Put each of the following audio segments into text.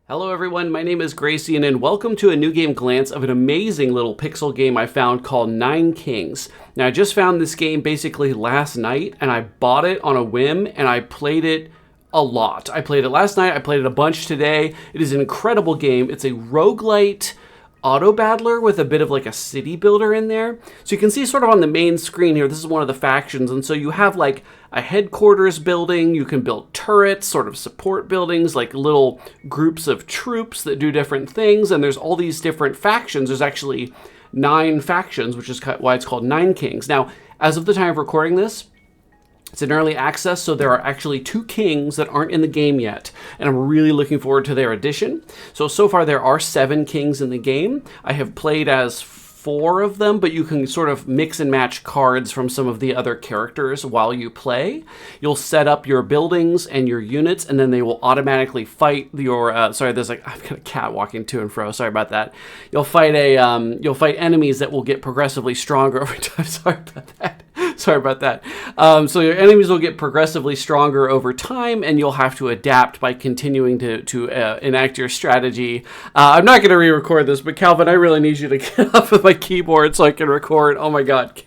Hello everyone, my name is Gracian and welcome to a new game glance of an amazing little pixel game I found called Nine Kings. Now I just found this game basically last night and I bought it on a whim and I played it a lot. I played it last night, I played it a bunch today. It is an incredible game. It's a roguelite auto battler with a bit of like a city builder in there. So you can see sort of on the main screen here, this is one of the factions. And so you have like a headquarters building, you can build turrets, sort of support buildings, like little groups of troops that do different things. And there's all these different factions. There's actually 9 factions, which is why it's called Nine Kings. Now, as of the time of recording this, it's in early access, so there are actually 2 kings that aren't in the game yet, and I'm really looking forward to their addition. So far there are 7 kings in the game. I have played as 4 of them, but you can sort of mix and match cards from some of the other characters while you play. You'll set up your buildings and your units, and then they will automatically fight your, sorry, there's like, I've got a cat walking to and fro, sorry about that. You'll fight enemies that will get progressively stronger over time, sorry about that. Sorry about that. So your enemies will get progressively stronger over time, and you'll have to adapt by continuing to enact your strategy. I'm not going to re-record this, but Calvin, I really need you to get off of my keyboard so I can record. Oh my God.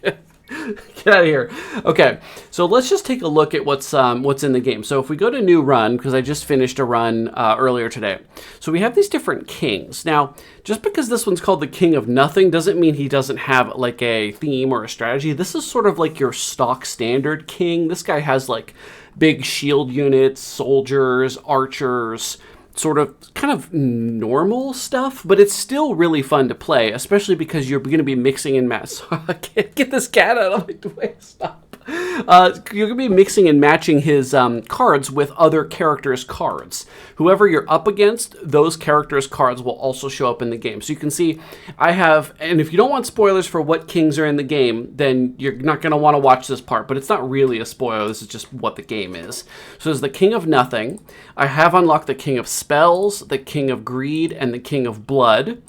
Get out of here. Okay, so let's just take a look at what's in the game. So if we go to new run, because I just finished a run earlier today. So we have these different kings. Now, just because this one's called the King of Nothing doesn't mean he doesn't have like a theme or a strategy. This is sort of like your stock standard king. This guy has like big shield units, soldiers, archers, sort of kind of normal stuff, but it's still really fun to play, especially because you're going to be mixing and matching. I can't get this cat out of my way. Stop. You're going to be mixing and matching his cards with other characters' cards. Whoever you're up against, those characters' cards will also show up in the game. So you can see I have, and if you don't want spoilers for what kings are in the game, then you're not going to want to watch this part, but it's not really a spoiler. This is just what the game is. So there's the King of Nothing. I have unlocked the King of Spells, the King of Greed, and the King of Blood.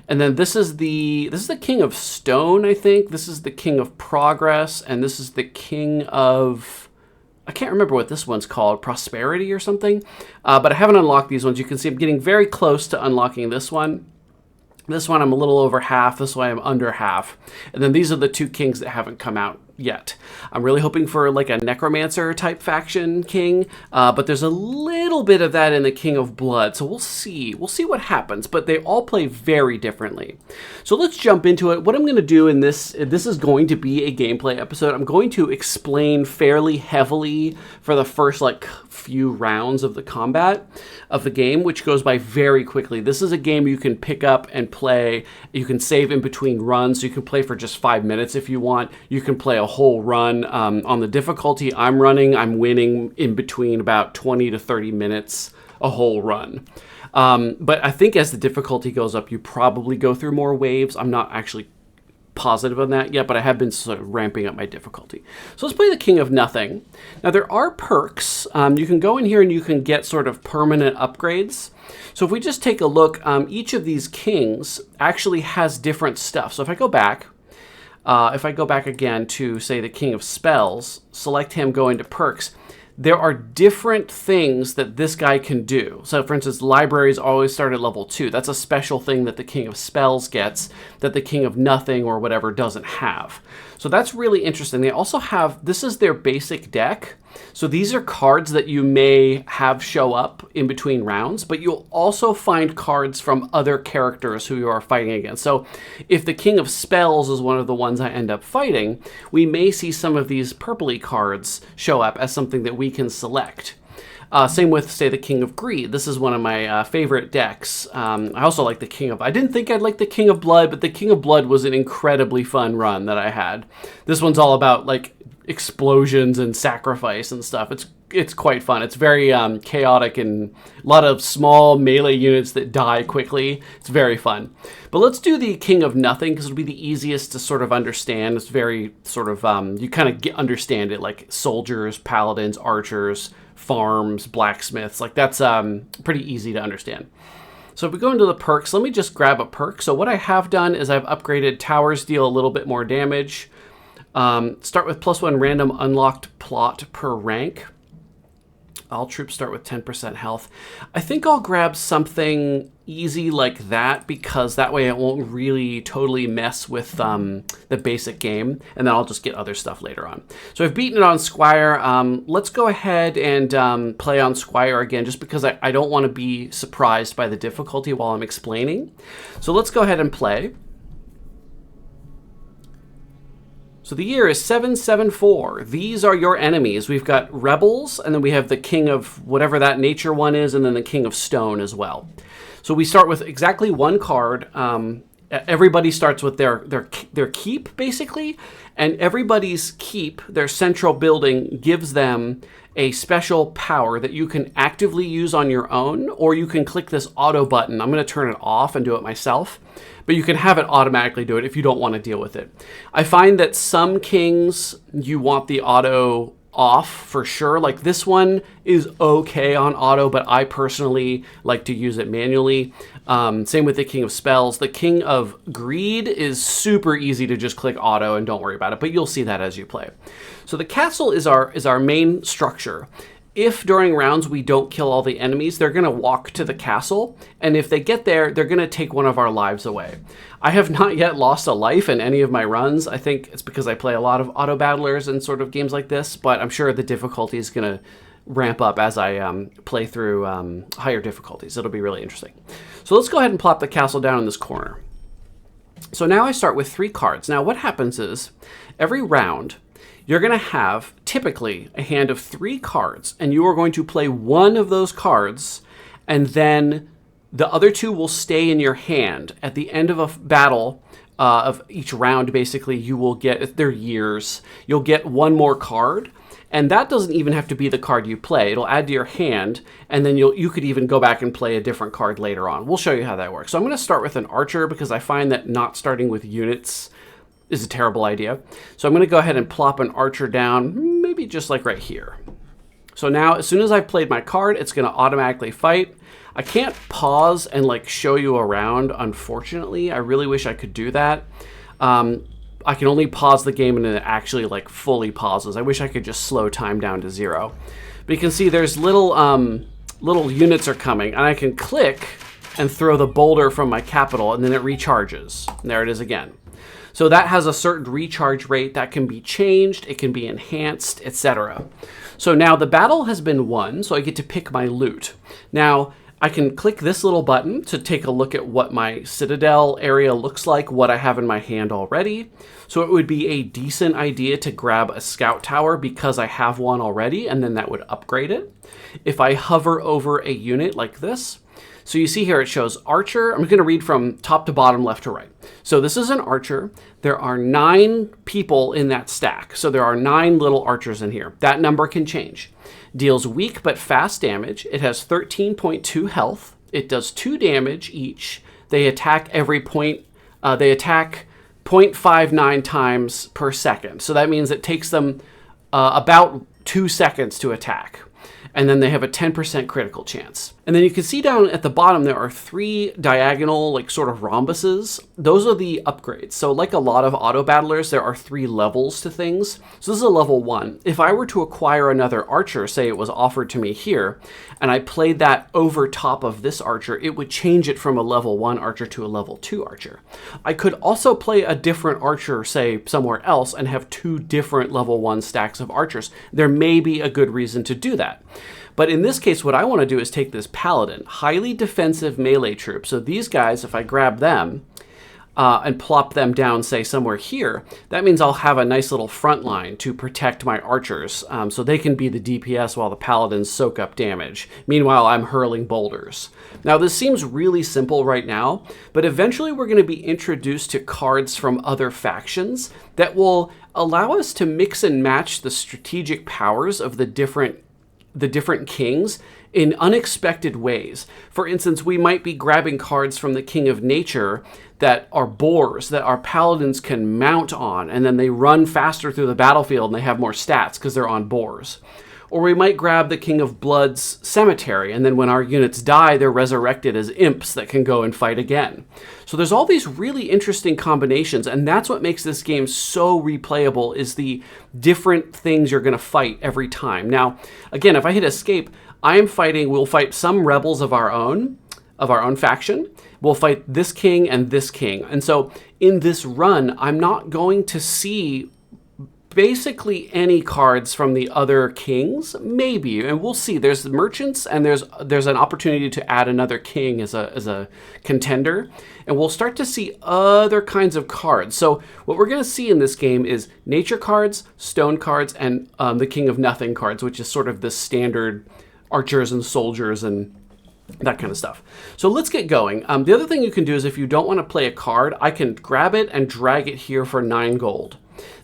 And then this is the King of Stone, I think. This is the King of Progress, and this is the King of, I can't remember what this one's called, Prosperity or something. But I haven't unlocked these ones. You can see I'm getting very close to unlocking this one. This one I'm a little over half. This one I'm under half. And then these are the 2 kings that haven't come out yet. I'm really hoping for like a necromancer type faction king, but there's a little bit of that in the King of Blood, so we'll see what happens, but they all play very differently. So let's jump into it. What I'm going to do in this is going to be a gameplay episode. I'm going to explain fairly heavily for the first like few rounds of the combat of the game, which goes by very quickly. This is a game you can pick up and play. You can save in between runs, so you can play for just 5 minutes if you want. You can play a whole run. On the difficulty I'm running, I'm winning in between about 20 to 30 minutes a whole run. But I think as the difficulty goes up, you probably go through more waves. I'm not actually positive on that yet, but I have been sort of ramping up my difficulty. So let's play the King of Nothing. Now there are perks. You can go in here and you can get sort of permanent upgrades. So if we just take a look, each of these kings actually has different stuff. So if I go back again to, say, the King of Spells, select him, go into perks, there are different things that this guy can do. So, for instance, libraries always start at level 2. That's a special thing that the King of Spells gets that the King of Nothing or whatever doesn't have. So that's really interesting. They also have, this is their basic deck. So these are cards that you may have show up in between rounds, but you'll also find cards from other characters who you are fighting against. So if the King of Spells is one of the ones I end up fighting, we may see some of these purpley cards show up as something that we can select. Same with, say, the King of Greed. This is one of my favorite decks. I also like the King of... I didn't think I'd like the King of Blood, but the King of Blood was an incredibly fun run that I had. This one's all about, like, explosions and sacrifice and stuff. It's quite fun. It's very chaotic and a lot of small melee units that die quickly. It's very fun. But let's do the King of Nothing because it'll be the easiest to sort of understand. It's very sort of, you kind of understand it, like soldiers, paladins, archers, farms, blacksmiths. Like that's pretty easy to understand. So if we go into the perks, let me just grab a perk. So what I have done is I've upgraded towers deal a little bit more damage. Start with +1 random unlocked plot per rank. All troops start with 10% health. I think I'll grab something easy like that because that way it won't really totally mess with the basic game, and then I'll just get other stuff later on. So I've beaten it on Squire. Let's go ahead and play on Squire again just because I don't want to be surprised by the difficulty while I'm explaining. So let's go ahead and play. So the year is 774. These are your enemies. We've got rebels, and then we have the king of whatever that nature one is, and then the king of stone as well. So we start with exactly one card. Everybody starts with their keep, basically, and everybody's keep, their central building, gives them a special power that you can actively use on your own, or you can click this auto button. I'm going to turn it off and do it myself, but you can have it automatically do it if you don't want to deal with it. I find that some kings, you want the auto off for sure. Like this one is okay on auto, but I personally like to use it manually. Same with the King of Spells. The King of Greed is super easy to just click auto and don't worry about it, but you'll see that as you play. So the castle is our main structure. If during rounds we don't kill all the enemies, they're going to walk to the castle, and if they get there, they're going to take one of our lives away. I have not yet lost a life in any of my runs. I think it's because I play a lot of auto battlers and sort of games like this, but I'm sure the difficulty is going to ramp up as I play through higher difficulties. It'll be really interesting. So let's go ahead and plop the castle down in this corner. So now I start with 3 cards. Now what happens is every round you're going to have typically a hand of 3 cards, and you are going to play one of those cards, and then the other 2 will stay in your hand. At the end of a battle of each round, basically, you will get, they're years, you'll get one more card, and that doesn't even have to be the card you play. It'll add to your hand, and then you could even go back and play a different card later on. We'll show you how that works. So I'm going to start with an archer because I find that not starting with units is a terrible idea. So I'm going to go ahead and plop an archer down, maybe just like right here. So now, as soon as I've played my card, it's going to automatically fight. I can't pause and like show you around, unfortunately. I really wish I could do that. I can only pause the game and then it actually like fully pauses. I wish I could just slow time down to 0. But you can see there's little units are coming, and I can click and throw the boulder from my capital, and then it recharges. And there it is again. So that has a certain recharge rate that can be changed, it can be enhanced, etc. So now the battle has been won, so I get to pick my loot. Now, I can click this little button to take a look at what my citadel area looks like, what I have in my hand already. So it would be a decent idea to grab a scout tower because I have one already, and then that would upgrade it. If I hover over a unit like this, so you see here it shows archer. I'm going to read from top to bottom, left to right. So this is an archer. There are 9 people in that stack. So there are 9 little archers in here. That number can change. Deals weak but fast damage. It has 13.2 health. It does 2 damage each. They attack every point. They attack 0.59 times per second. So that means it takes them about 2 seconds to attack. And then they have a 10% critical chance. And then you can see down at the bottom, there are 3 diagonal, like sort of rhombuses. Those are the upgrades. So like a lot of auto battlers, there are 3 levels to things. So this is a level 1. If I were to acquire another archer, say it was offered to me here, and I played that over top of this archer, it would change it from a level 1 archer to a level 2 archer. I could also play a different archer, say somewhere else, and have 2 different level 1 stacks of archers. There may be a good reason to do that. But in this case, what I want to do is take this paladin, highly defensive melee troop. So these guys, if I grab them and plop them down, say somewhere here, that means I'll have a nice little front line to protect my archers so they can be the DPS while the paladins soak up damage. Meanwhile, I'm hurling boulders. Now, this seems really simple right now, but eventually we're going to be introduced to cards from other factions that will allow us to mix and match the strategic powers of the different kings in unexpected ways. For instance, we might be grabbing cards from the King of Nature that are boars that our paladins can mount on, and then they run faster through the battlefield and they have more stats because they're on boars. Or we might grab the King of Blood's cemetery, and then when our units die, they're resurrected as imps that can go and fight again. So there's all these really interesting combinations, and that's what makes this game so replayable, is the different things you're going to fight every time. Now, again, if I hit escape, we'll fight some rebels of our own faction. We'll fight this king and this king. And so in this run, I'm not going to see basically any cards from the other kings, maybe, and we'll see. There's merchants, and there's an opportunity to add another king as a contender, and we'll start to see other kinds of cards. So what we're going to see in this game is nature cards, stone cards, and the King of Nothing cards, which is sort of the standard archers and soldiers and that kind of stuff. So let's get going. The other thing you can do is, if you don't want to play a card, I can grab it and drag it here for 9 gold.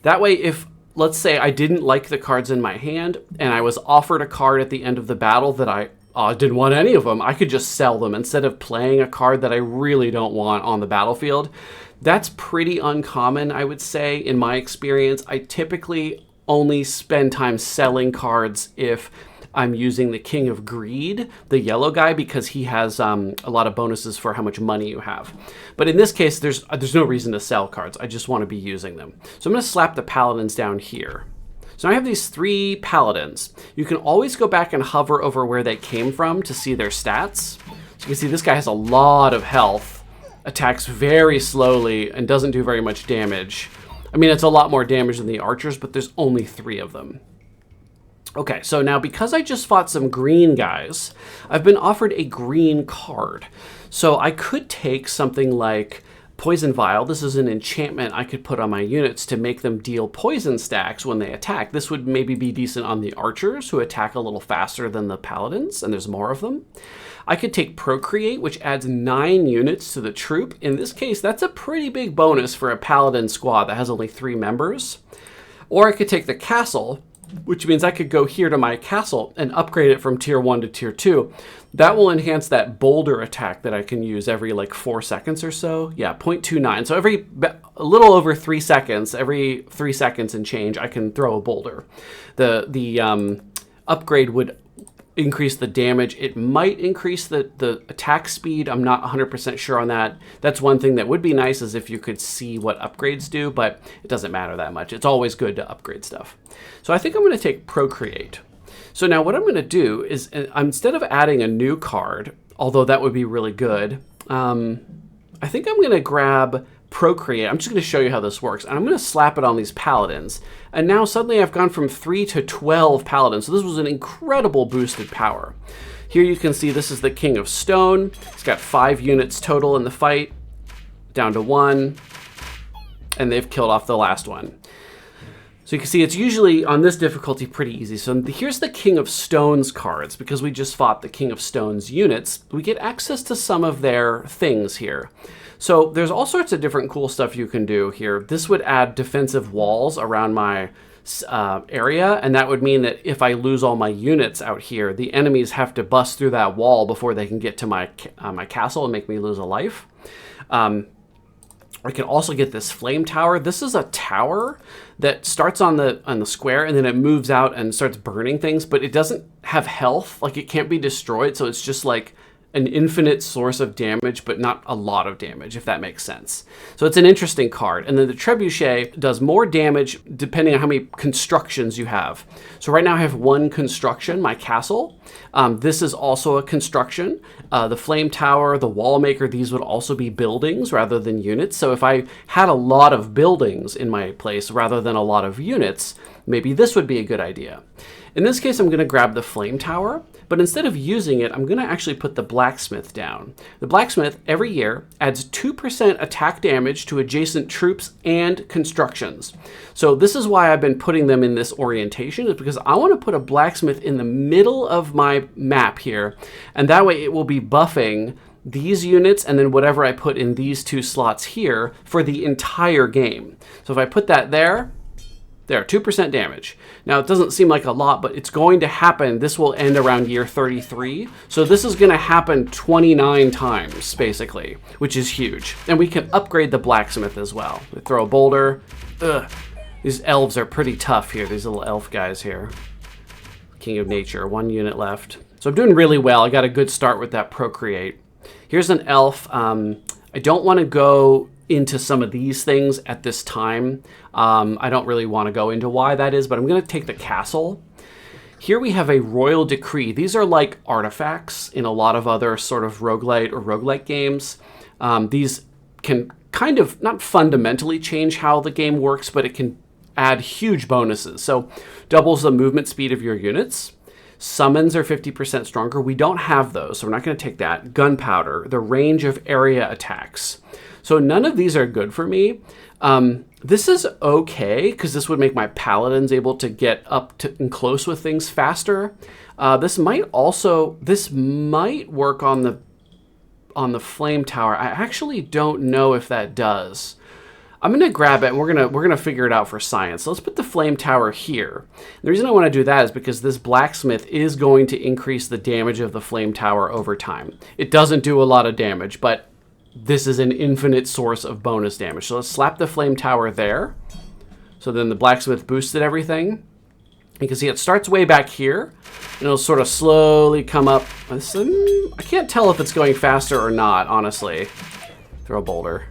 That way, if let's say I didn't like the cards in my hand and I was offered a card at the end of the battle that I didn't want any of them, I could just sell them instead of playing a card that I really don't want on the battlefield. That's pretty uncommon, I would say, in my experience. I typically only spend time selling cards if I'm using the King of Greed, the yellow guy, because he has a lot of bonuses for how much money you have. But in this case, there's no reason to sell cards. I just want to be using them. So I'm going to slap the paladins down here. So I have these 3 paladins. You can always go back and hover over where they came from to see their stats. So you can see this guy has a lot of health, attacks very slowly, and doesn't do very much damage. I mean, it's a lot more damage than the archers, but there's only 3 of them. Okay, so now because I just fought some green guys, I've been offered a green card. So I could take something like Poison Vial. This is an enchantment I could put on my units to make them deal poison stacks when they attack. This would maybe be decent on the archers, who attack a little faster than the paladins, and there's more of them. I could take Procreate, which adds 9 units to the troop. In this case, that's a pretty big bonus for a paladin squad that has only 3 members. Or I could take the Castle, which means I could go here to my castle and upgrade it from tier 1 to tier 2. That will enhance that boulder attack that I can use every like 4 seconds or so. Yeah, 0.29. So a little over 3 seconds, every 3 seconds and change, I can throw a boulder. The upgrade would increase the damage. It might increase the attack speed. I'm not 100% sure on that. That's one thing that would be nice, is if you could see what upgrades do, but it doesn't matter that much. It's always good to upgrade stuff. So I think I'm going to take Procreate. So now what I'm going to do is, instead of adding a new card, although that would be really good, I think I'm going to grab Procreate. I'm just going to show you how this works, and I'm going to slap it on these paladins. And now suddenly I've gone from 3 to 12 paladins. So this was an incredible boosted power. Here you can see this is the King of Stone. He's got 5 units total in the fight, down to 1, and they've killed off the last one. So you can see it's usually, on this difficulty, pretty easy. So here's the King of Stones cards. Because we just fought the King of Stones units, we get access to some of their things here. So there's all sorts of different cool stuff you can do here. This would add defensive walls around my area, and that would mean that if I lose all my units out here, the enemies have to bust through that wall before they can get to my castle and make me lose a life. I can also get this flame tower. This is a tower that starts on the square, and then it moves out and starts burning things, but it doesn't have health. Like, it can't be destroyed, so it's just like an infinite source of damage, but not a lot of damage, if that makes sense. So it's an interesting card. And then the Trebuchet does more damage depending on how many constructions you have. So right now I have 1 construction, my castle. This is also a construction. The Flame Tower, the Wall Maker, these would also be buildings rather than units. So if I had a lot of buildings in my place rather than a lot of units, maybe this would be a good idea. In this case, I'm going to grab the Flame Tower, but instead of using it, I'm going to actually put the Blacksmith down. The Blacksmith, every year, adds 2% attack damage to adjacent troops and constructions. So this is why I've been putting them in this orientation, is because I want to put a Blacksmith in the middle of my map here, and that way it will be buffing these units and then whatever I put in these 2 slots here for the entire game. So if I put that there, 2% damage. Now, it doesn't seem like a lot, but it's going to happen. This will end around year 33. So this is going to happen 29 times, basically, which is huge. And we can upgrade the Blacksmith as well. We throw a boulder. Ugh. These elves are pretty tough here, these little elf guys here. King of Nature. 1 unit left. So I'm doing really well. I got a good start with that Procreate. Here's an elf. I don't want to go into some of these things at this time. I don't really want to go into why that is, but I'm going to take the castle. Here we have a Royal Decree. These are like artifacts in a lot of other sort of roguelite or roguelike games. These can kind of not fundamentally change how the game works, but it can add huge bonuses. So doubles the movement speed of your units. Summons are 50% stronger. We don't have those, so we're not going to take that. Gunpowder, the range of area attacks. So none of these are good for me. This is okay, because this would make my paladins able to get up to and close with things faster. This might work on the flame tower. I actually don't know if that does. I'm gonna grab it and we're gonna figure it out for science. So let's put the flame tower here. The reason I want to do that is because this blacksmith is going to increase the damage of the flame tower over time. It doesn't do a lot of damage, but this is an infinite source of bonus damage. So let's slap the flame tower there. So then the blacksmith boosted everything. You can see it starts way back here, and it'll sort of slowly come up. I can't tell if it's going faster or not, honestly. Throw a boulder.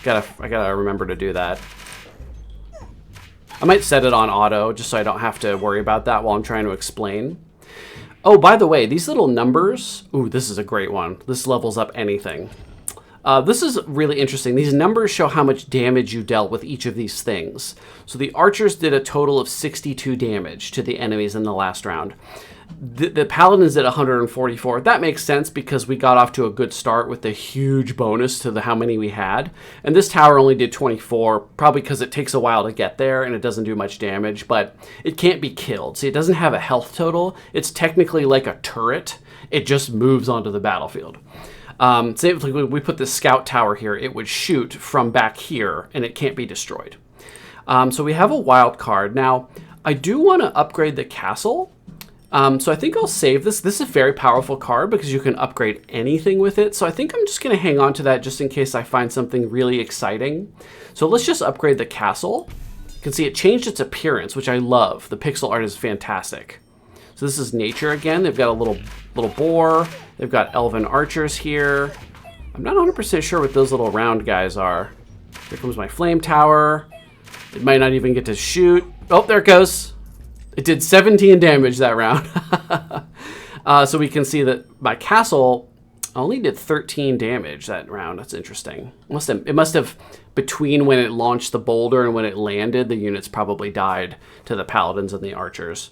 I gotta remember to do that. I might set it on auto, just so I don't have to worry about that while I'm trying to explain. Oh, by the way, these little numbers, ooh, this is a great one. This levels up anything. This is really interesting. These numbers show how much damage you dealt with each of these things. So the archers did a total of 62 damage to the enemies in the last round. The paladins did 144. That makes sense because we got off to a good start with the huge bonus to how many we had. And this tower only did 24, probably because it takes a while to get there and it doesn't do much damage, but it can't be killed. See, it doesn't have a health total. It's technically like a turret. It just moves onto the battlefield. Say if we put this scout tower here, it would shoot from back here and it can't be destroyed. So we have a wild card. Now, I do want to upgrade the castle. So I think I'll save this. This is a very powerful card because you can upgrade anything with it. So I think I'm just going to hang on to that just in case I find something really exciting. So let's just upgrade the castle. You can see it changed its appearance, which I love. The pixel art is fantastic. So this is nature again. They've got a little boar. They've got elven archers here. I'm not 100% sure what those little round guys are. Here comes my flame tower. It might not even get to shoot. Oh, there it goes. It did 17 damage that round. So we can see that my castle only did 13 damage that round. That's interesting. It must have, between when it launched the boulder and when it landed, the units probably died to the paladins and the archers.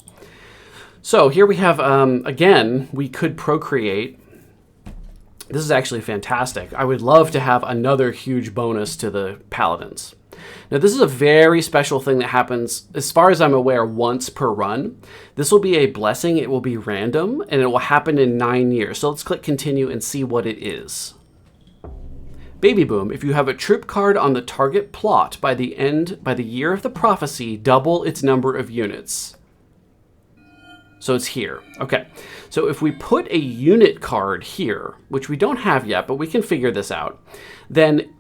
So here we have, again, we could procreate. This is actually fantastic. I would love to have another huge bonus to the paladins. Now, this is a very special thing that happens, as far as I'm aware, once per run. This will be a blessing. It will be random, and it will happen in 9 years. So let's click continue and see what it is. Baby Boom. If you have a troop card on the target plot by the year of the prophecy, double its number of units. So it's here. Okay. So if we put a unit card here, which we don't have yet, but we can figure this out, then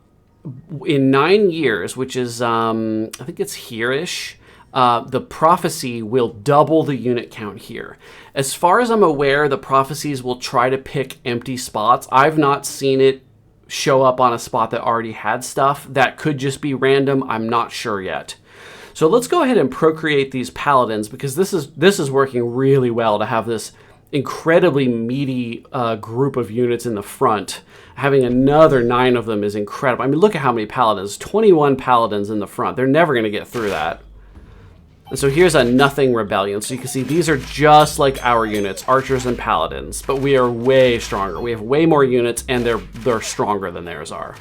in 9 years, which is, I think it's here-ish, the prophecy will double the unit count here. As far as I'm aware, the prophecies will try to pick empty spots. I've not seen it show up on a spot that already had stuff. That could just be random. I'm not sure yet. So let's go ahead and procreate these paladins because this is working really well to have this incredibly meaty group of units in the front. Having another 9 of them is incredible. I mean, look at how many paladins. 21 paladins in the front. They're never going to get through that. And so here's a nothing rebellion. So you can see these are just like our units, archers and paladins, but we are way stronger. We have way more units and they're stronger than theirs are.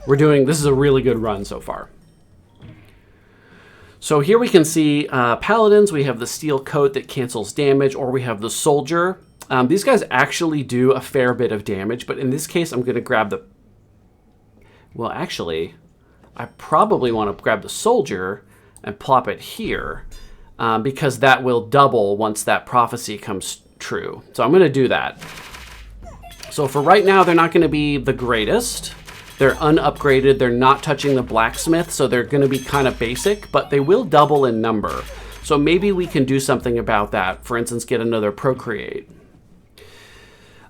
This is a really good run so far. So here we can see paladins. We have the steel coat that cancels damage, or we have the soldier. These guys actually do a fair bit of damage, but in this case, I'm going to grab the... Well, actually, I probably want to grab the soldier and plop it here because that will double once that prophecy comes true. So I'm going to do that. So for right now, they're not going to be the greatest. They're unupgraded. They're not touching the blacksmith, so they're going to be kind of basic, but they will double in number. So maybe we can do something about that. For instance, get another procreate.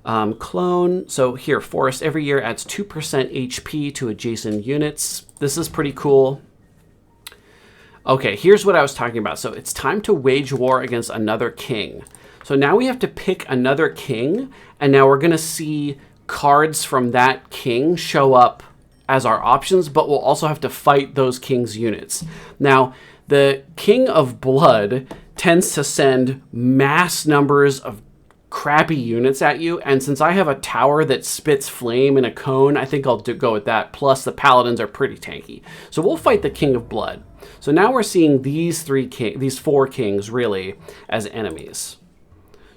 Clone. So here, forest every year adds 2% HP to adjacent units. This is pretty cool. Okay, here's what I was talking about. So it's time to wage war against another king. So now we have to pick another king, and now we're going to see cards from that king show up as our options, but we'll also have to fight those king's units. Now, the King of Blood tends to send mass numbers of crappy units at you, and since I have a tower that spits flame in a cone, I think I'll go with that. Plus, the paladins are pretty tanky. So we'll fight the King of Blood. So now we're seeing these four kings, really, as enemies.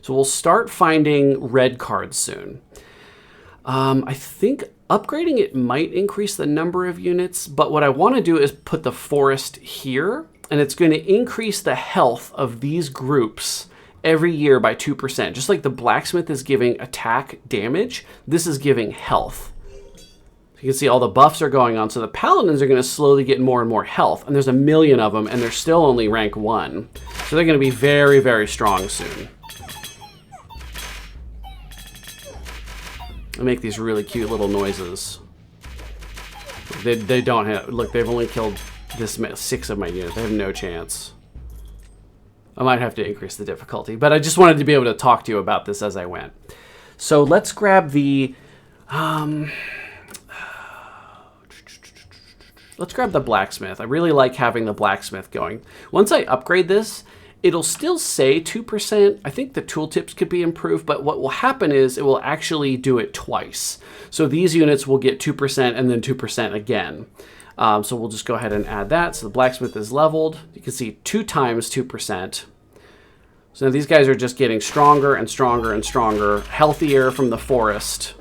So we'll start finding red cards soon. I think upgrading it might increase the number of units, but what I want to do is put the forest here, and it's going to increase the health of these groups every year by 2%. Just like the blacksmith is giving attack damage, this is giving health. You can see all the buffs are going on, so the paladins are going to slowly get more and more health, and there's a million of them, and they're still only rank 1. So they're going to be very, very strong soon. I make these really cute little noises. They don't have... Look, they've only killed 6 of my units. They have no chance. I might have to increase the difficulty, but I just wanted to be able to talk to you about this as I went. So let's grab the... let's grab the blacksmith. I really like having the blacksmith going. Once I upgrade this, it'll still say 2%. I think the tooltips could be improved, but what will happen is it will actually do it twice. So these units will get 2% and then 2% again. So we'll just go ahead and add that. So the blacksmith is leveled. You can see 2 times 2%. So now these guys are just getting stronger and stronger and stronger, healthier from the forest.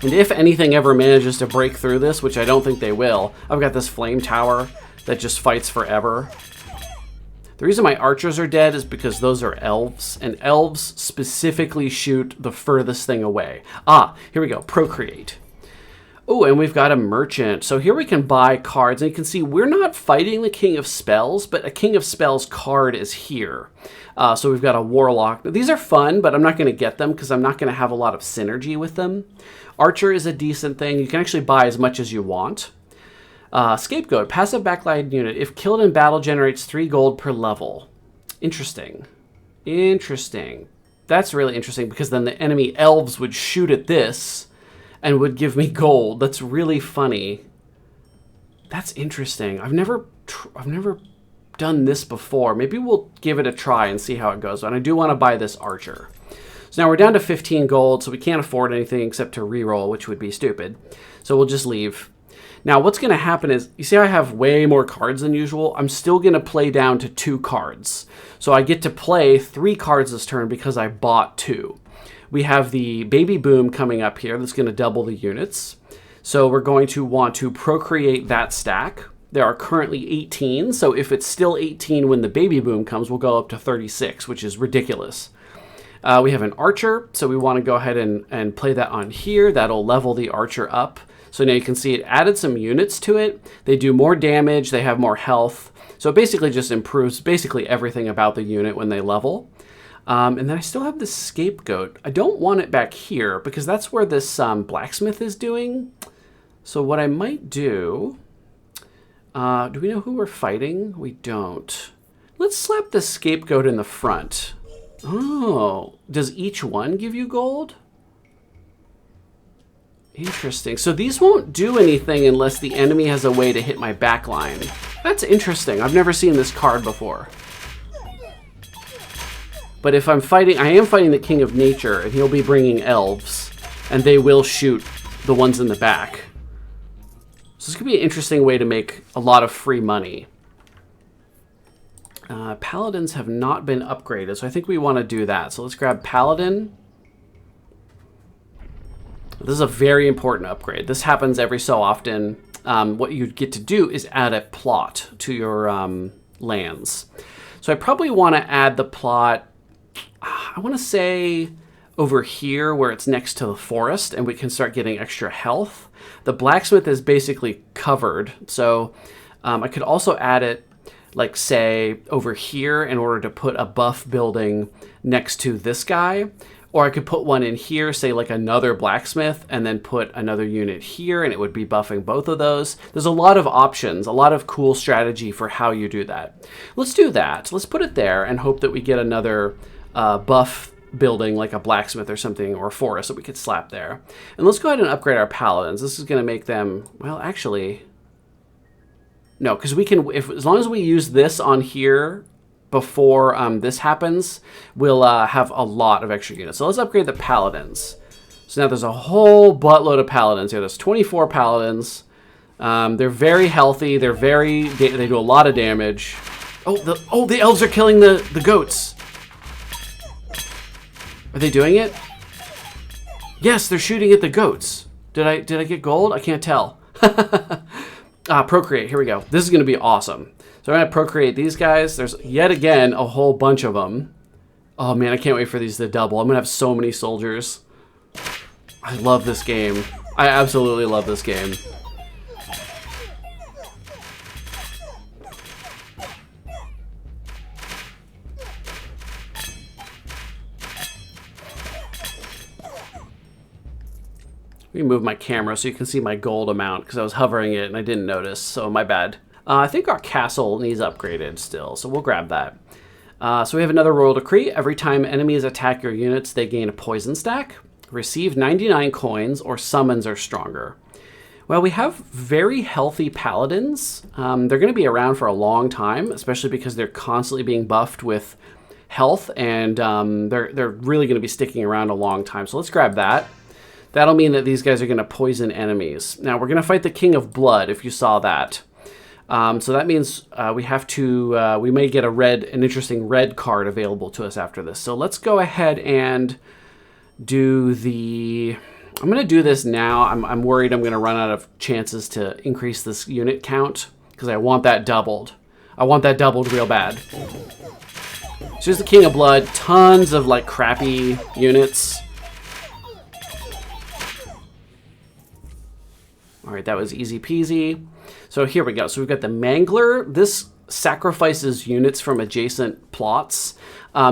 And if anything ever manages to break through this, which I don't think they will, I've got this flame tower that just fights forever. The reason my archers are dead is because those are elves, and elves specifically shoot the furthest thing away. Ah, here we go, procreate. Oh, and we've got a merchant. So here we can buy cards, and you can see we're not fighting the King of Spells, but a King of Spells card is here. So we've got a warlock. These are fun, but I'm not going to get them because I'm not going to have a lot of synergy with them. Archer is a decent thing. You can actually buy as much as you want. Scapegoat, passive backline unit. If killed in battle, generates 3 gold per level. Interesting. Interesting. That's really interesting because then the enemy elves would shoot at this and would give me gold. That's really funny. That's interesting. I've never done this before. Maybe we'll give it a try and see how it goes. And I do want to buy this archer. So now we're down to 15 gold, so we can't afford anything except to reroll, which would be stupid. So we'll just leave. Now what's going to happen is, you see I have way more cards than usual. I'm still going to play down to 2 cards. So I get to play 3 cards this turn because I bought 2. We have the Baby Boom coming up here that's going to double the units. So we're going to want to procreate that stack. There are currently 18, so if it's still 18 when the Baby Boom comes, we'll go up to 36, which is ridiculous. We have an archer, so we want to go ahead and play that on here. That'll level the archer up. So now you can see it added some units to it. They do more damage, they have more health. So it basically just improves basically everything about the unit when they level. And then I still have the scapegoat. I don't want it back here because that's where this blacksmith is doing. So what I might do we know who we're fighting? We don't. Let's slap the scapegoat in the front. Oh, does each one give you gold? Interesting. So these won't do anything unless the enemy has a way to hit my backline. That's interesting. I've never seen this card before. But if I'm fighting, I am fighting the King of Nature, and he'll be bringing elves, and they will shoot the ones in the back. So this could be an interesting way to make a lot of free money. Paladins have not been upgraded, so I think we want to do that. So let's grab Paladin. This is a very important upgrade. This happens every so often. What you get to do is add a plot to your lands. So I probably want to add the plot, I want to say over here where it's next to the forest, and we can start getting extra health. The blacksmith is basically covered, so I could also add it like say over here in order to put a buff building next to this guy. Or I could put one in here, say like another blacksmith, and then put another unit here, and it would be buffing both of those. There's a lot of options, a lot of cool strategy for how you do that. Let's do that. Let's put it there and hope that we get another buff building like a blacksmith or something, or a forest that we could slap there. And let's go ahead and upgrade our paladins. This is going to make them, well, actually, no, because we can, as long as we use this on here before this happens, we'll have a lot of extra units. So let's upgrade the paladins. So now there's a whole buttload of paladins here. There's 24 paladins. They're very healthy. They do a lot of damage. Oh, the elves are killing the goats. Are they doing it? Yes, they're shooting at the goats. Did I get gold? I can't tell. Procreate. Here we go. This is going to be awesome. So I'm going to procreate these guys. There's yet again a whole bunch of them. Oh man, I can't wait for these to double. I'm going to have so many soldiers. I love this game. I absolutely love this game. Let me move my camera so you can see my gold amount because I was hovering it and I didn't notice, so my bad. I think our castle needs upgraded still, so we'll grab that. So we have another royal decree. Every time enemies attack your units, they gain a poison stack. Receive 99 coins, or summons are stronger. Well, we have very healthy paladins. They're going to be around for a long time, especially because they're constantly being buffed with health, and they're really going to be sticking around a long time. So let's grab that. That'll mean that these guys are going to poison enemies. Now, we're going to fight the King of Blood, if you saw that. So that means we have to, we may get an interesting red card available to us after this. So let's go ahead and do I'm going to do this now. I'm worried I'm going to run out of chances to increase this unit count because I want that doubled. I want that doubled real bad. So here's the King of Blood. Tons of like crappy units. All right, that was easy peasy. So here we go. So we've got the Mangler. This sacrifices units from adjacent plots.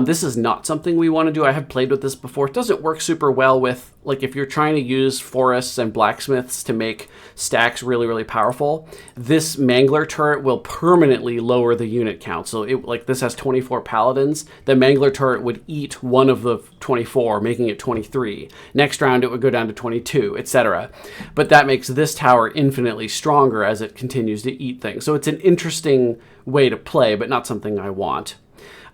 This is not something we want to do. I have played with this before. It doesn't work super well with, like, if you're trying to use forests and blacksmiths to make stacks really, really powerful. This Mangler turret will permanently lower the unit count. So, like, this has 24 paladins. The Mangler turret would eat one of the 24, making it 23. Next round, it would go down to 22, etc. But that makes this tower infinitely stronger as it continues to eat things. So it's an interesting way to play, but not something I want.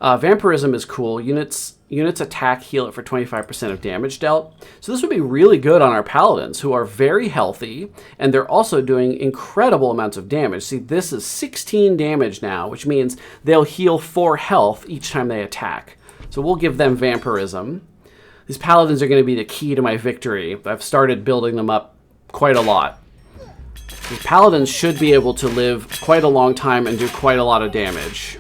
Vampirism is cool. Units attack, heal it for 25% of damage dealt. So this would be really good on our paladins, who are very healthy, and they're also doing incredible amounts of damage. See, this is 16 damage now, which means they'll heal 4 health each time they attack. So we'll give them vampirism. These paladins are going to be the key to my victory. I've started building them up quite a lot. These paladins should be able to live quite a long time and do quite a lot of damage.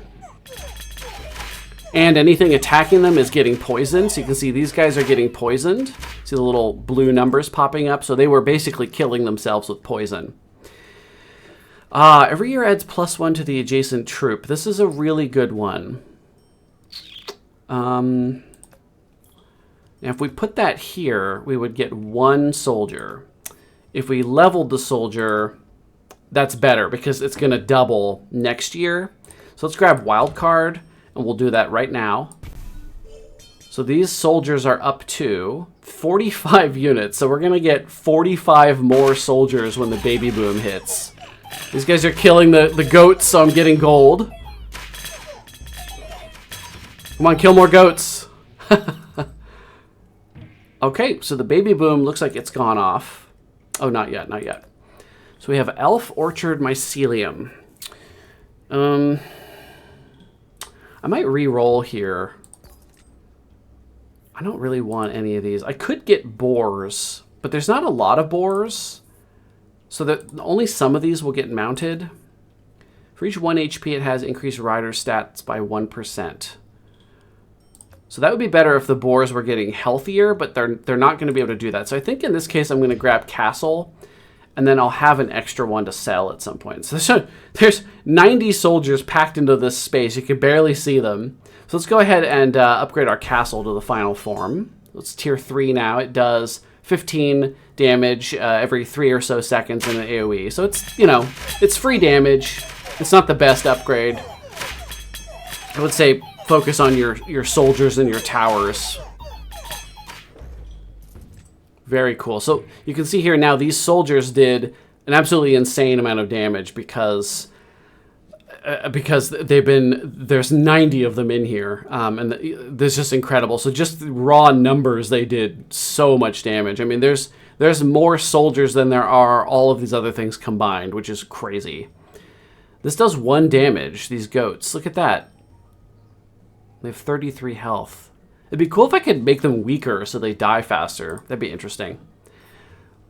And anything attacking them is getting poisoned. So you can see these guys are getting poisoned. See the little blue numbers popping up? So they were basically killing themselves with poison. Every year adds +1 to the adjacent troop. This is a really good one. Now if we put that here, we would get 1 soldier. If we leveled the soldier, that's better because it's going to double next year. So let's grab wildcard. And we'll do that right now. So these soldiers are up to 45 units. So we're going to get 45 more soldiers when the baby boom hits. These guys are killing the goats, so I'm getting gold. Come on, kill more goats. Okay, so the baby boom looks like it's gone off. Oh, not yet, not yet. So we have Elf Orchard Mycelium. I might re-roll here. I don't really want any of these. I could get boars, but there's not a lot of boars. So that only some of these will get mounted. For each 1 HP, it has increased rider stats by 1%. So that would be better if the boars were getting healthier, but they're not going to be able to do that. So I think in this case, I'm going to grab Castle and then I'll have an extra one to sell at some point. So there's 90 soldiers packed into this space. You can barely see them. So let's go ahead and upgrade our castle to the final form. It's tier 3 now. It does 15 damage every 3 or so seconds in an AoE. So it's, you know, it's free damage. It's not the best upgrade. I would say focus on your soldiers and your towers. Very cool. So you can see here now these soldiers did an absolutely insane amount of damage because there's 90 of them in here, and this is just incredible. So just raw numbers, they did so much damage. I mean, there's more soldiers than there are all of these other things combined, which is crazy. This does 1 damage, these goats. Look at that. They have 33 health. It'd be cool if I could make them weaker so they die faster. That'd be interesting.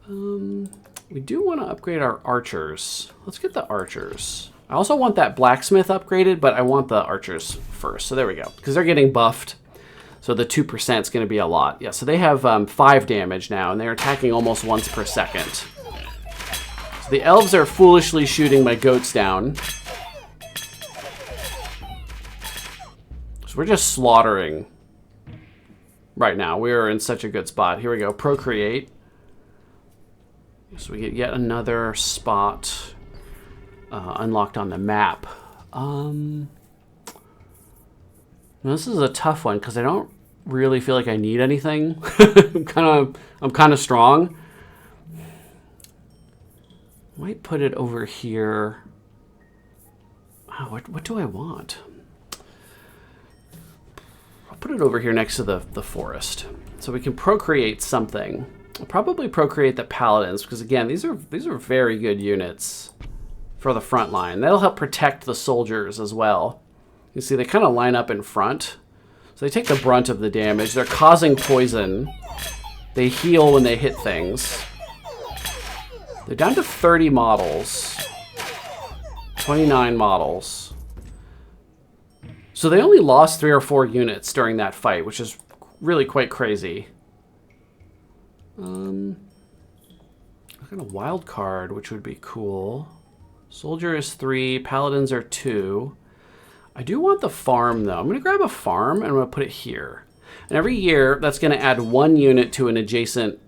We do want to upgrade our archers. Let's get the archers. I also want that blacksmith upgraded, but I want the archers first. So there we go, because they're getting buffed. So the 2% is going to be a lot. Yeah, so they have 5 damage now, and they're attacking almost once per second. So the elves are foolishly shooting my goats down. So we're just slaughtering right now. We are in such a good spot. Here we go, procreate. So we get yet another spot unlocked on the map. This is a tough one because I don't really feel like I need anything. I'm kind of strong. Might put it over here. Oh, what do I want? I'll put it over here next to the forest, so we can procreate something. I'll probably procreate the paladins because again, these are very good units for the front line. That'll help protect the soldiers as well. You see, they kind of line up in front, so they take the brunt of the damage. They're causing poison. They heal when they hit things. They're down to 30 models, 29 models. So they only lost 3 or 4 units during that fight, which is really quite crazy. I've got a wild card, which would be cool. Soldier is 3, paladins are 2. I do want the farm, though. I'm going to grab a farm, and I'm going to put it here. And every year, that's going to add 1 unit to an adjacent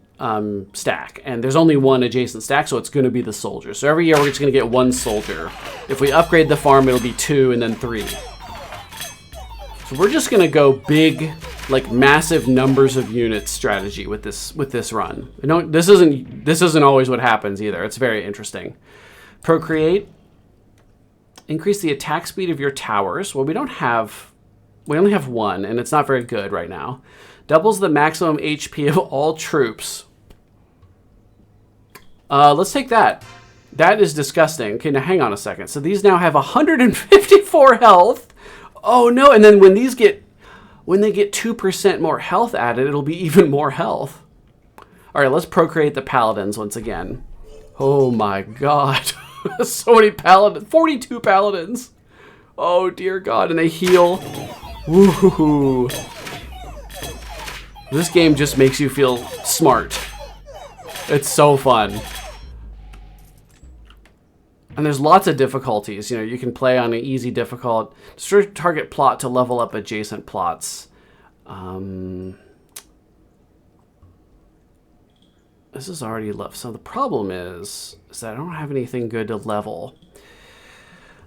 stack. And there's only 1 adjacent stack, so it's going to be the soldier. So every year, we're just going to get 1 soldier. If we upgrade the farm, it'll be 2 and then 3. So we're just going to go big, like massive numbers of units strategy with this run. This isn't always what happens either. It's very interesting. Procreate. Increase the attack speed of your towers. Well, we only have 1, and it's not very good right now. Doubles the maximum HP of all troops. Let's take that. That is disgusting. Okay, now hang on a second. So these now have 154 health. Oh no, and then when they get 2% more health added, it'll be even more health. All right, let's procreate the paladins once again. Oh my god. So many paladins. 42 paladins. Oh dear god, and they heal. Woohoo. This game just makes you feel smart. It's so fun. And there's lots of difficulties. You know, you can play on an easy difficult. Target plot to level up adjacent plots. This is already left. So the problem is that I don't have anything good to level.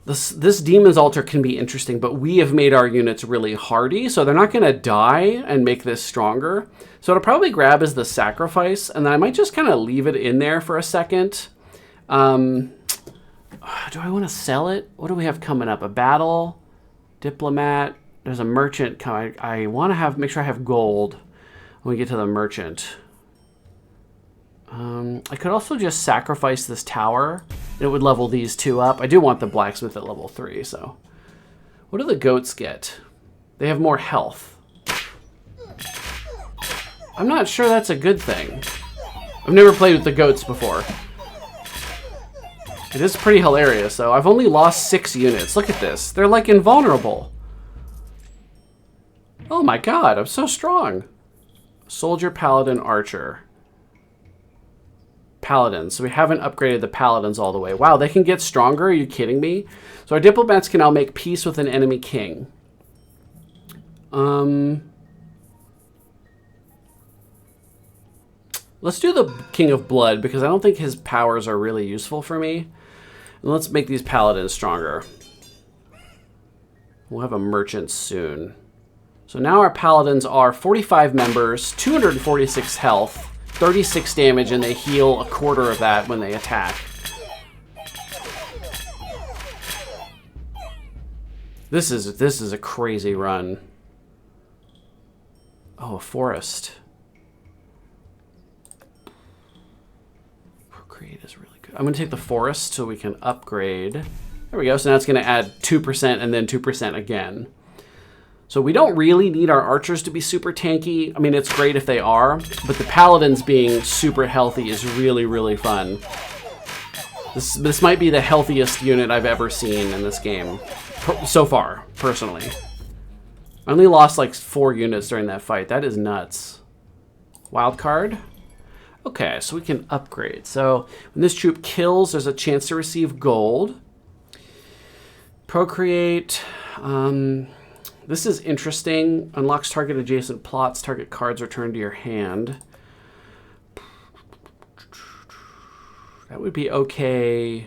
This Demon's Altar can be interesting, but we have made our units really hardy, so they're not going to die and make this stronger. So what I'll probably grab is the Sacrifice, and then I might just kind of leave it in there for a second. Do I want to sell it? What do we have coming up? A battle, diplomat. There's a merchant coming. I want to make sure I have gold when we get to the merchant. I could also just sacrifice this tower, and it would level these 2 up. I do want the blacksmith at level 3, so. What do the goats get? They have more health. I'm not sure that's a good thing. I've never played with the goats before. It is pretty hilarious, though. I've only lost 6 units. Look at this. They're like invulnerable. Oh my god, I'm so strong. Soldier, paladin, archer. Paladins. So we haven't upgraded the Paladins all the way. Wow, they can get stronger? Are you kidding me? So our diplomats can now make peace with an enemy king. Let's do the King of Blood, because I don't think his powers are really useful for me. And let's make these Paladins stronger. We'll have a merchant soon. So now our Paladins are 45 members, 246 health, 36 damage, and they heal a quarter of that when they attack. This is a crazy run. Oh, a forest. Procreate is really good. I'm going to take the forest so we can upgrade. There we go. So now it's going to add 2% and then 2% again. So we don't really need our archers to be super tanky. I mean, it's great if they are, but the paladins being super healthy is really, really fun. This might be the healthiest unit I've ever seen in this game so far, personally. I only lost like 4 units during that fight. That is nuts. Wild card. Okay, so we can upgrade. So when this troop kills, there's a chance to receive gold. Procreate. This is interesting. Unlocks target adjacent plots. Target cards returned to your hand. That would be okay.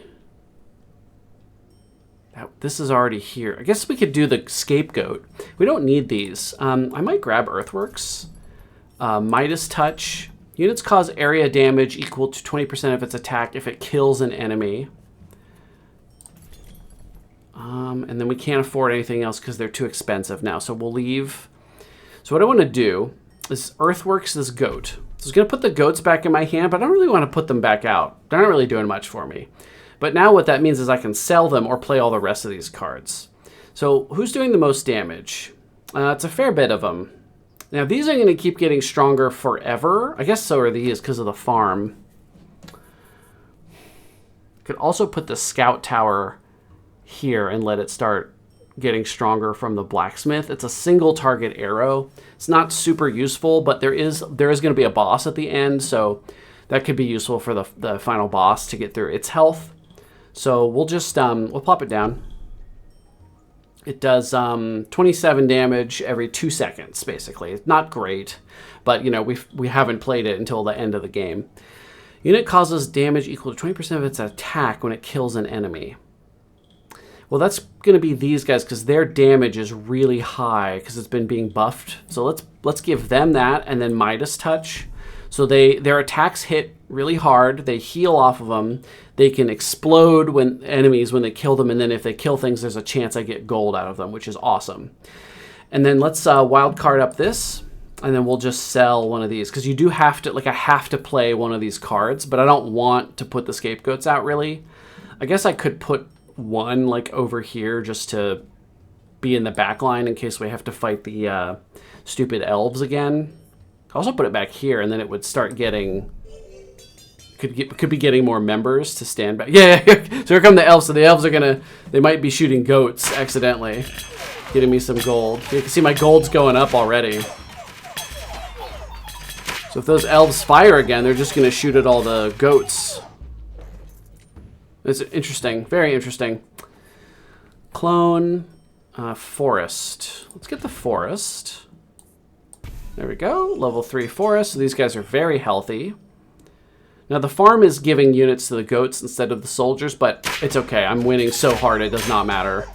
This is already here. I guess we could do the scapegoat. We don't need these. I might grab Earthworks. Midas Touch. Units cause area damage equal to 20% of its attack if it kills an enemy. And then we can't afford anything else because they're too expensive now. So we'll leave. So what I want to do is Earthworks this goat. So I was going to put the goats back in my hand, but I don't really want to put them back out. They're not really doing much for me. But now what that means is I can sell them or play all the rest of these cards. So who's doing the most damage? It's a fair bit of them. Now these are going to keep getting stronger forever. I guess so are these because of the farm. Could also put the scout tower here and let it start getting stronger from the blacksmith. It's a single target arrow. It's not super useful, but there is going to be a boss at the end, so that could be useful for the final boss to get through its health. So we'll just we'll plop it down. It does 27 damage every 2 seconds, basically. It's not great, but you know we haven't played it until the end of the game. Unit causes damage equal to 20% of its attack when it kills an enemy. Well, that's going to be these guys because their damage is really high because it's been being buffed. So let's give them that and then Midas Touch. So their attacks hit really hard. They heal off of them. They can explode when they kill them, and then if they kill things, there's a chance I get gold out of them, which is awesome. And then let's wild card up this, and then we'll just sell one of these because you do have to, like, I have to play one of these cards, but I don't want to put the scapegoats out really. I guess I could put one like over here just to be in the back line in case we have to fight the stupid elves again. I'll also put it back here, and then it would start getting could be getting more members to stand back. Yeah, so here come the elves. So the elves are they might be shooting goats accidentally, getting me some gold. You can see my gold's going up already. So if those elves fire again, they're just gonna shoot at all the goats. It's interesting, very interesting. Clone, forest. Let's get the forest. There we go, level 3 forest. So these guys are very healthy. Now the farm is giving units to the goats instead of the soldiers, but it's okay. I'm winning so hard it does not matter.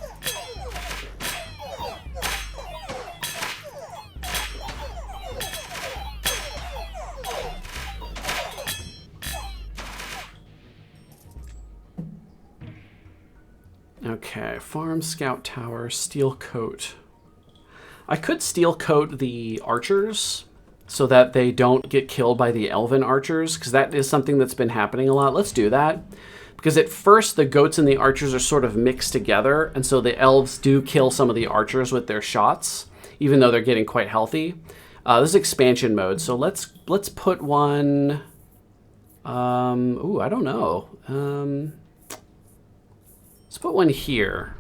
Okay, farm, scout tower, steel coat. I could steel coat the archers so that they don't get killed by the elven archers, because that is something that's been happening a lot. Let's do that. Because at first the goats and the archers are sort of mixed together, and so the elves do kill some of the archers with their shots, even though they're getting quite healthy. This is expansion mode, so let's put one... ooh, I don't know. Let's put one here,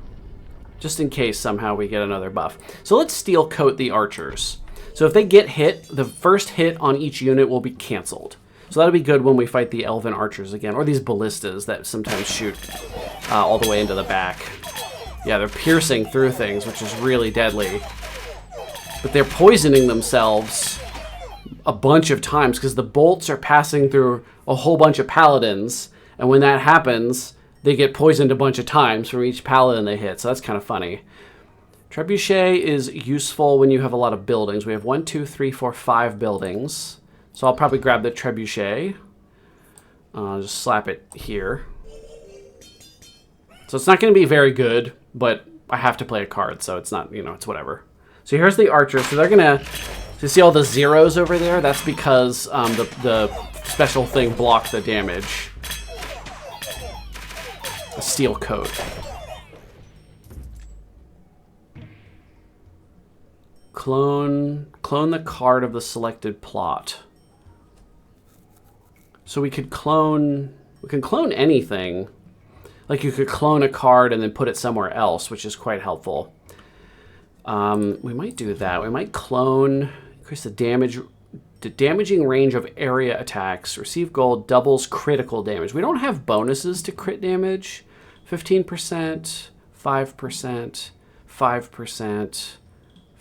just in case somehow we get another buff. So let's steel coat the archers. So if they get hit, the first hit on each unit will be canceled. So that'll be good when we fight the elven archers again, or these ballistas that sometimes shoot all the way into the back. Yeah, they're piercing through things, which is really deadly. But they're poisoning themselves a bunch of times because the bolts are passing through a whole bunch of paladins, and when that happens, they get poisoned a bunch of times from each paladin they hit, so that's kind of funny. Trebuchet is useful when you have a lot of buildings. We have 1, 2, 3, 4, 5 buildings. So I'll probably grab the trebuchet. Just slap it here. So it's not going to be very good, but I have to play a card, so it's not, you know, it's whatever. So here's the archers. So they're going to, you see all the zeros over there? That's because the special thing blocked the damage. A steel coat. Clone the card of the selected plot. So we can clone anything. Like you could clone a card and then put it somewhere else, which is quite helpful. We might do that. We might clone, increase the damaging range of area attacks. Receive gold, doubles critical damage. We don't have bonuses to crit damage. 15%, 5%, 5%,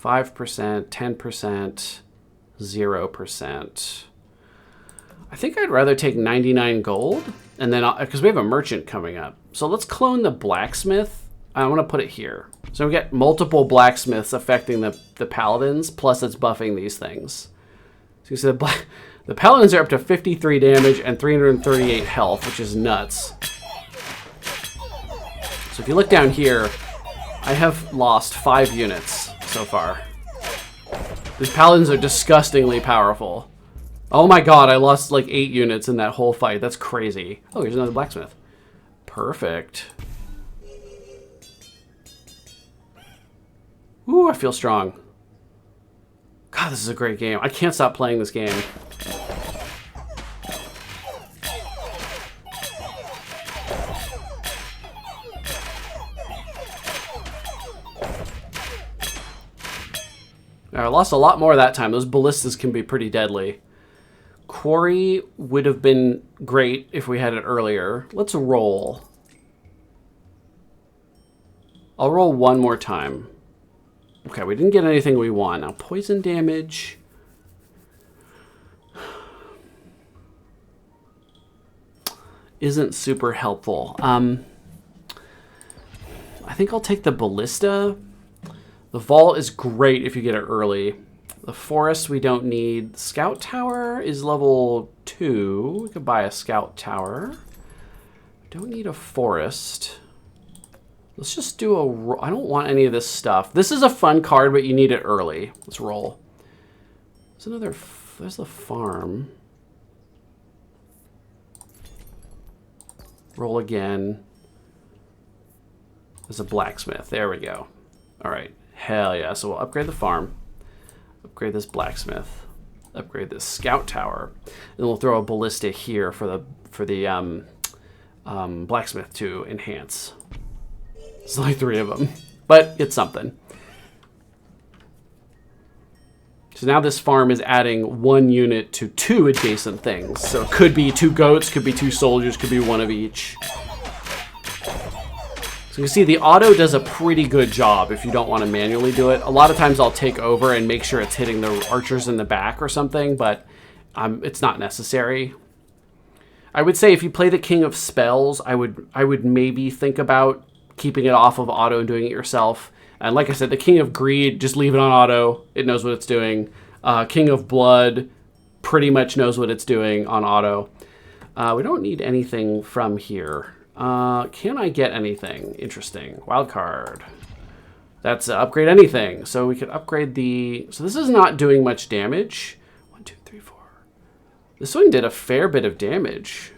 5%, 10%, 0%. I think I'd rather take 99 gold, and then because we have a merchant coming up. So let's clone the blacksmith. I want to put it here. So we get multiple blacksmiths affecting the paladins, plus it's buffing these things. So you see the paladins are up to 53 damage and 338 health, which is nuts. So if you look down here, I have lost 5 units so far. These paladins are disgustingly powerful. Oh my god, I lost like 8 units in that whole fight. That's crazy. Oh, here's another blacksmith. Perfect. Ooh, I feel strong. God, this is a great game. I can't stop playing this game. I lost a lot more that time. Those ballistas can be pretty deadly. Quarry would have been great if we had it earlier. Let's roll. I'll roll one more time. Okay, we didn't get anything we want. Now, poison damage. Isn't super helpful. I think I'll take the ballista. The vault is great if you get it early. The forest we don't need. Scout tower is level 2. We could buy a scout tower. Don't need a forest. Let's just do a... I don't want any of this stuff. This is a fun card, but you need it early. Let's roll. There's another... There's the farm. Roll again. There's a blacksmith. There we go. All right. Hell yeah. So we'll upgrade the farm. Upgrade this blacksmith. Upgrade this scout tower. And we'll throw a ballista here for the blacksmith to enhance. There's only 3 of them, but it's something. So now this farm is adding 1 unit to 2 adjacent things. So it could be 2 goats, could be 2 soldiers, could be 1 of each. So you see the auto does a pretty good job if you don't want to manually do it. A lot of times I'll take over and make sure it's hitting the archers in the back or something, but it's not necessary. I would say if you play the King of Spells, I would maybe think about keeping it off of auto and doing it yourself. And like I said, the King of Greed, just leave it on auto. It knows what it's doing. King of Blood pretty much knows what it's doing on auto. We don't need anything from here. Can I get anything interesting? Wild card. That's upgrade anything. So we could upgrade the... So this is not doing much damage. 1, 2, 3, 4. This one did a fair bit of damage.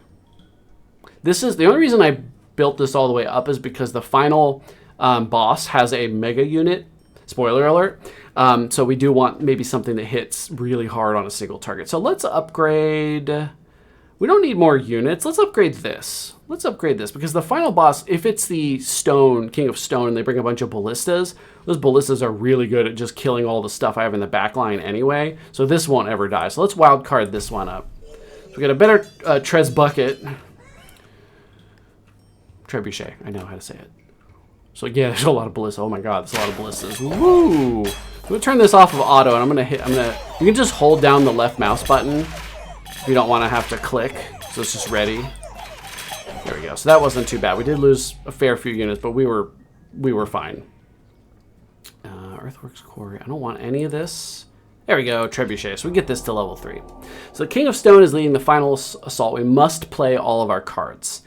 This is... The only reason I built this all the way up is because the final boss has a mega unit. Spoiler alert. So we do want maybe something that hits really hard on a single target. So let's upgrade... We don't need more units. Let's upgrade this. Let's upgrade this because the final boss, if it's the Stone, King of Stone, and they bring a bunch of ballistas, those ballistas are really good at just killing all the stuff I have in the back line anyway. So this won't ever die. So let's wild card this one up. we got a better Trez bucket. Trebuchet. I know how to say it. So yeah, there's a lot of ballistas. Oh my god, there's a lot of ballistas. Woo! I'm gonna turn this off of auto, and I'm gonna hit. You can just hold down the left mouse button if you don't want to have to click. So it's just ready. There we go. So that wasn't too bad. We did lose a fair few units, but we were fine. Earthworks Quarry. I don't want any of this. There we go, Trebuchet. So we get this to level 3. So the King of Stone is leading the final assault. We must play all of our cards.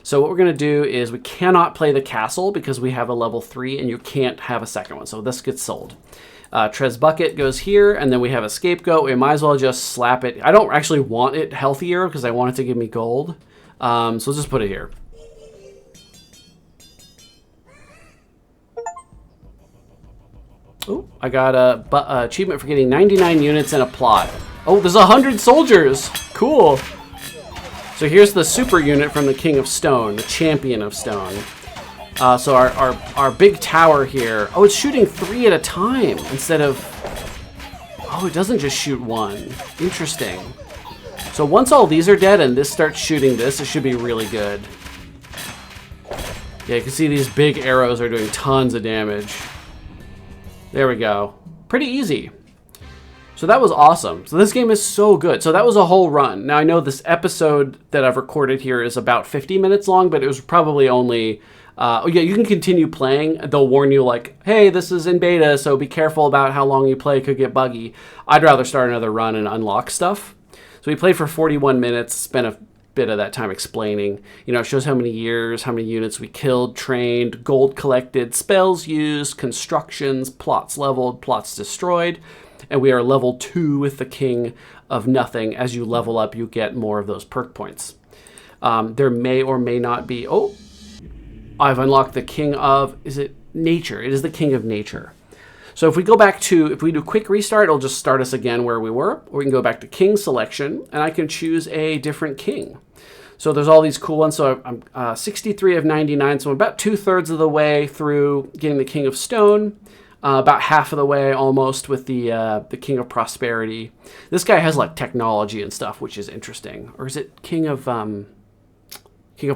So what we're going to do is we cannot play the castle because we have a level 3 and you can't have a second one. So this gets sold. Trez Bucket goes here, and then we have a Scapegoat. We might as well just slap it. I don't actually want it healthier because I want it to give me gold. So let's just put it here. Oh, I got a achievement for getting 99 units in a plot. Oh, there's 100 soldiers. Cool. So here's the super unit from the King of Stone, the Champion of Stone. So our big tower here. Oh, it's shooting 3 at a time instead of... Oh, it doesn't just shoot 1. Interesting. So once all these are dead and this starts shooting this, it should be really good. Yeah, you can see these big arrows are doing tons of damage. There we go. Pretty easy. So that was awesome. So this game is so good. So that was a whole run. Now I know this episode that I've recorded here is about 50 minutes long, but it was probably only... oh yeah, you can continue playing. They'll warn you like, hey, this is in beta, so be careful about how long you play. It could get buggy. I'd rather start another run and unlock stuff. So we played for 41 minutes, spent a bit of that time explaining. You know, it shows how many years, how many units we killed, trained, gold collected, spells used, constructions, plots leveled, plots destroyed. And we are level 2 with the King of Nothing. As you level up, you get more of those perk points. There may or may not be... Oh, I've unlocked the King of... Is it Nature? It is the King of Nature. So if we go back to... If we do a quick restart, it'll just start us again where we were. Or we can go back to King Selection, and I can choose a different king. So there's all these cool ones. So I'm 63 of 99, so I'm about 2/3 of the way through getting the King of Stone. About half of the way almost with the King of Prosperity. This guy has like technology and stuff, which is interesting. Or is it King of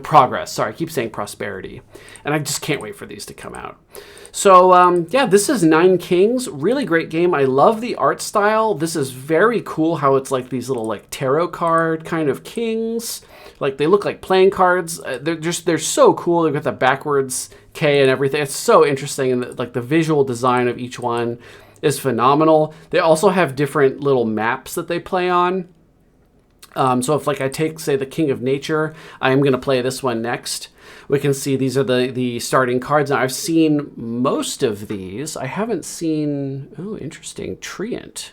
Progress? Sorry, I keep saying Prosperity. And I just can't wait for these to come out. So yeah, this is Nine Kings. Really great game. I love the art style. This is very cool how it's like these little like tarot card kind of kings. Like they look like playing cards. They're so cool. They've got the backwards K and everything. It's so interesting, and like the visual design of each one is phenomenal. They also have different little maps that they play on. So if like I take, say, the King of Nature, I am going to play this one next. We can see these are the starting cards. Now, I've seen most of these. I haven't seen... Oh, interesting. Treant.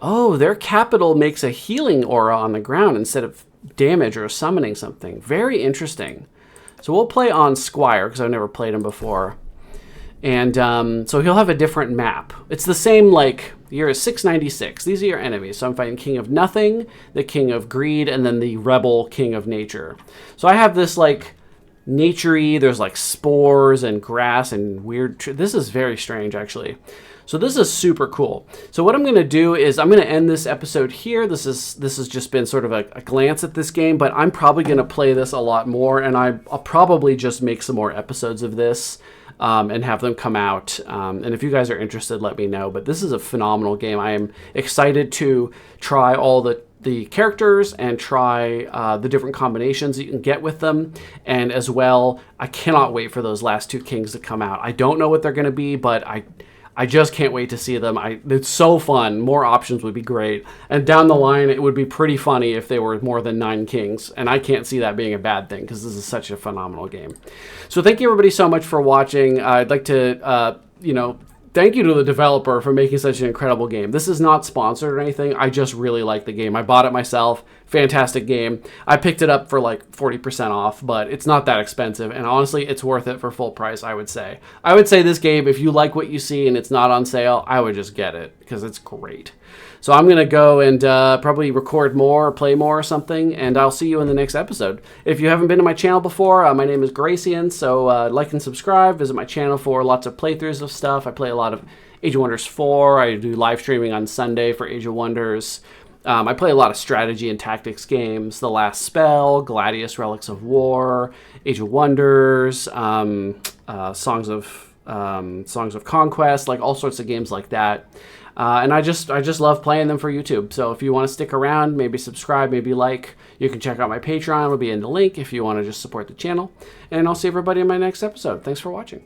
Oh, their capital makes a healing aura on the ground instead of damage or summoning something. Very interesting. So we'll play on Squire, because I've never played him before. And so he'll have a different map. It's the same, like, year is 696. These are your enemies. So I'm fighting King of Nothing, the King of Greed, and then the Rebel King of Nature. So I have this, like, nature-y, there's, like, spores and grass and weird... This is very strange, actually. So this is super cool. So what I'm going to do is I'm going to end this episode here. This has just been sort of a glance at this game, but I'm probably going to play this a lot more, and I'll probably just make some more episodes of this and have them come out. And if you guys are interested, let me know. But this is a phenomenal game. I am excited to try all the characters and try the different combinations you can get with them. And as well, I cannot wait for those last 2 kings to come out. I don't know what they're going to be, but I just can't wait to see them. It's so fun. More options would be great. And down the line, it would be pretty funny if they were more than 9 kings. And I can't see that being a bad thing because this is such a phenomenal game. So thank you everybody so much for watching. I'd like to, thank you to the developer for making such an incredible game. This is not sponsored or anything. I just really like the game. I bought it myself. Fantastic game. I picked it up for like 40% off, but it's not that expensive. And honestly, it's worth it for full price, I would say. I would say this game, if you like what you see and it's not on sale, I would just get it because it's great. So I'm going to go and probably record more, or play more or something, and I'll see you in the next episode. If you haven't been to my channel before, my name is Gracian, so like and subscribe. Visit my channel for lots of playthroughs of stuff. I play a lot of Age of Wonders 4. I do live streaming on Sunday for Age of Wonders. I play a lot of strategy and tactics games. The Last Spell, Gladius, Relics of War, Age of Wonders, Songs of Conquest, like all sorts of games like that. And I just love playing them for YouTube. So if you want to stick around, maybe subscribe, maybe like, you can check out my Patreon. It'll be in the link if you want to just support the channel. And I'll see everybody in my next episode. Thanks for watching.